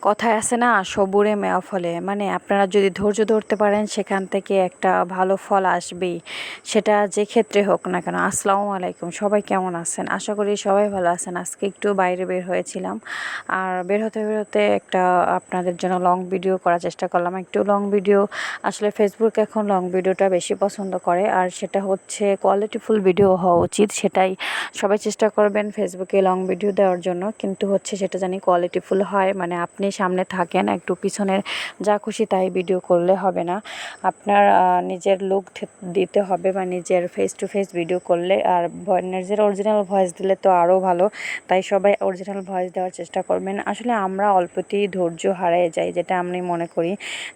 কথায় আছে না, সবুরে মেওয়া ফলে। মানে আপনারা যদি ধৈর্য ধরতে পারেন সেখান থেকে একটা ভালো ফল আসবেই, সেটা যে ক্ষেত্রে হোক না কেন। আসসালামু আলাইকুম, সবাই কেমন আছেন? আশা করি সবাই ভালো আছেন। আজকে একটু বাইরে বের হয়েছিলাম, আর বের হতে বেরোতে একটা আপনাদের জন্য লং ভিডিও করার চেষ্টা করলাম। একটু লং ভিডিও, আসলে ফেসবুক এখন লং ভিডিওটা বেশি পছন্দ করে, আর সেটা হচ্ছে কোয়ালিটিফুল ভিডিও হওয়া উচিত। সেটাই সবাই চেষ্টা করবেন ফেসবুকে লং ভিডিও দেওয়ার জন্য, কিন্তু হচ্ছে সেটা জানি কোয়ালিটিফুল হয়। মানে আপনি সামনে থাকেন, একটু পিছনের যা খুশি তাই ভিডিও করলে হবে না। আপনার নিজের লুক দিতে হবে, বা নিজের ফেস টু ফেস ভিডিও করলে, আর নিজের অরিজিনাল ভয়েস দিলে তো আরও ভালো। তাই সবাই অরিজিনাল ভয়েস দেওয়ার চেষ্টা করবেন। আসলে আমরা অল্পতেই ধৈর্য হারিয়ে যাই, যেটা আমি মনে করি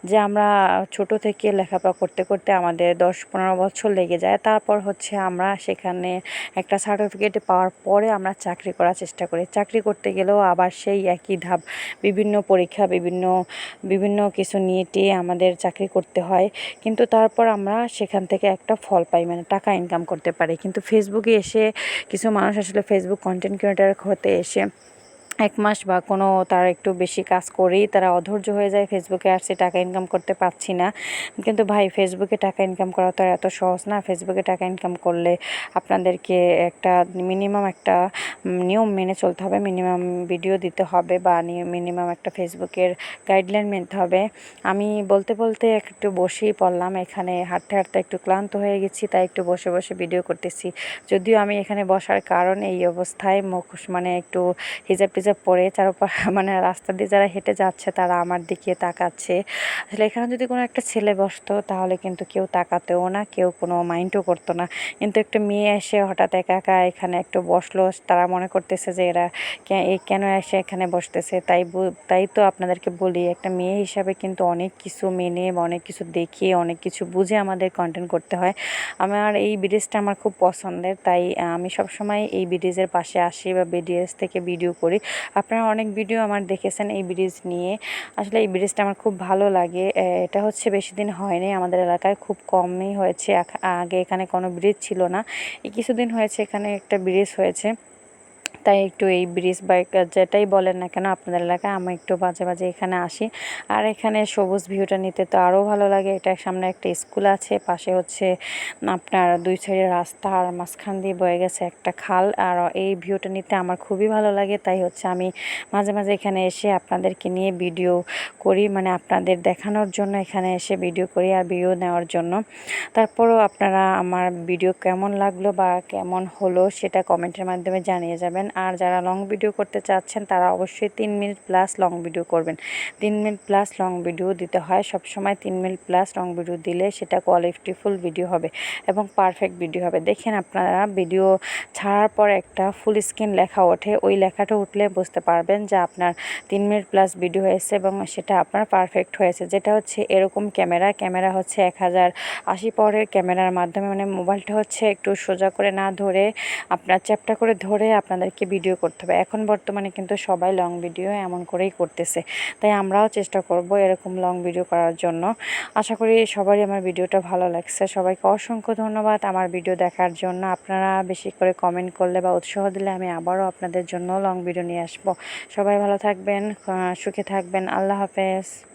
যে আমরা ছোট থেকে লেখাপড়া করতে করতে আমাদের 10-15 বছর লেগে যায়। তারপর হচ্ছে আমরা সেখানে একটা সার্টিফিকেট পাওয়ার পরে আমরা চাকরি করার চেষ্টা করি। চাকরি করতে গেলেও আবার সেই একই ধাপ, বিভিন্ন পরীক্ষা, বিভিন্ন বিভিন্ন কিছু নিয়ে টিয়ে আমাদের চাকরি করতে হয়। কিন্তু তারপর আমরা সেখান থেকে একটা ফল পাই, মানে টাকা ইনকাম করতে পারি। কিন্তু ফেসবুকে এসে কিছু মানুষ আসলে ফেসবুক কন্টেন্ট ক্রিয়েটর হতে এসে 1 মাস বা কোনো তার একটু বেশি কাজ করেই তারা অধৈর্য হয়ে যায়। ফেসবুকে আসছে টাকা ইনকাম করতে পারছি না। কিন্তু ভাই, ফেসবুকে টাকা ইনকাম করা তো আর এত সহজ না। ফেসবুকে টাকা ইনকাম করলে আপনাদেরকে একটা মিনিমাম একটা নিয়ম মেনে চলতে হবে। মিনিমাম ভিডিও দিতে হবে, বা মিনিমাম একটা ফেসবুকের গাইডলাইন মেনতে হবে। আমি বলতে বলতে একটু বসেই পড়লাম। এখানে হাঁটতে হাঁটতে একটু ক্লান্ত হয়ে গেছি, তাই একটু বসে বসে ভিডিও করতেছি। যদিও আমি এখানে বসার কারণ এই অবস্থায় মুখ মানে একটু হিজাব টিজাব পরে মানে রাস্তা দিয়ে যারা হেঁটে যাচ্ছে তারা আমার দিকে তাকাচ্ছে। আসলে এখানে যদি কোনো একটা ছেলে বসতো তাহলে কিন্তু কেউ তাকাতেও না, কেউ কোনো মাইন্ডও করতো না। কিন্তু একটা মেয়ে এসে হঠাৎ একা একা এখানে একটু বসলো, তারা মনে করতেছে যে এরা কেন এসে এখানে বসতেছে। তাই তো আপনাদেরকে বলি, একটা মেয়ে হিসাবে কিন্তু অনেক কিছু মেনে বা অনেক কিছু দেখিয়ে অনেক কিছু বুঝে আমাদের কন্টেন্ট করতে হয়। আমার এই ব্রিজটা আমার খুব পছন্দের, তাই আমি সবসময় এই ব্রিজের পাশে আসি বা ব্রিজ থেকে ভিডিও করি। আপনারা অনেক ভিডিও আমার দেখেছেন এই ব্রিজ নিয়ে। আসলে এই ব্রিজটা আমার খুব ভালো লাগে। এটা হচ্ছে বেশি দিন হয়নি, আমাদের এলাকায় খুব কমই হয়েছে। আগে এখানে কোনো ব্রিজ ছিল না, এই কিছুদিন হয়েছে এখানে একটা ব্রিজ হয়েছে। তাই একটু এই ব্রিজ বাইক যেটাই বলেন না কেন আপনাদের এলাকায়, আমি একটু মাঝে মাঝে এখানে আসি। আর এখানে সবুজ ভিউটা নিতে তো আরও ভালো লাগে। এটা সামনে একটা স্কুল আছে, পাশে হচ্ছে আপনার 2 সাইডে রাস্তা, আর মাঝখান দিয়ে বয়ে গেছে একটা খাল। আর এই ভিউটা নিতে আমার খুবই ভালো লাগে। তাই হচ্ছে আমি মাঝে মাঝে এখানে এসে আপনাদেরকে নিয়ে ভিডিও করি, মানে আপনাদের দেখানোর জন্য এখানে এসে ভিডিও করি আর ভিডিও নেওয়ার জন্য। তারপরও আপনারা আমার ভিডিও কেমন লাগলো বা কেমন হলো সেটা কমেন্টের মাধ্যমে জানিয়ে যাবেন। আর যারা লং ভিডিও করতে চাচ্ছেন তারা অবশ্যই 3 মিনিট প্লাস লং ভিডিও করবেন। 3 মিনিট প্লাস লং ভিডিও দিতে হয় সবসময়। 3 মিনিট প্লাস লং ভিডিও দিলে সেটা কোয়ালিটিফুল ভিডিও হবে এবং পারফেক্ট ভিডিও হবে। দেখেন, আপনারা ভিডিও ছাড়ার পর একটা ফুল স্ক্রিন লেখা ওঠে, ওই লেখাটা উঠলে বুঝতে পারবেন যে আপনার 3 মিনিট প্লাস ভিডিও হয়েছে এবং সেটা আপনার পারফেক্ট হয়েছে। যেটা হচ্ছে এরকম ক্যামেরা হচ্ছে 1080 পাওয়ারের ক্যামেরার মাধ্যমে, মানে মোবাইলটা হচ্ছে একটু সোজা করে না ধরে আপনার চ্যাপটা করে ধরে আপনাদেরকে ভিডিও করতে হবে। এখন বর্তমানে কিন্তু সবাই লং ভিডিও এমন করেই করতেছে, তাই আমরাও চেষ্টা করব এরকম লং ভিডিও করার জন্য। আশা করি সবারই আমার ভিডিওটা ভালো লাগছে। সবাইকে অসংখ্য ধন্যবাদ আমার ভিডিও দেখার জন্য। আপনারা বেশি করে কমেন্ট করলে বা উৎসাহ দিলে আমি আবারও আপনাদের জন্য লং ভিডিও নিয়ে আসবো। সবাই ভালো থাকবেন, সুখে থাকবেন। আল্লাহ হাফেজ।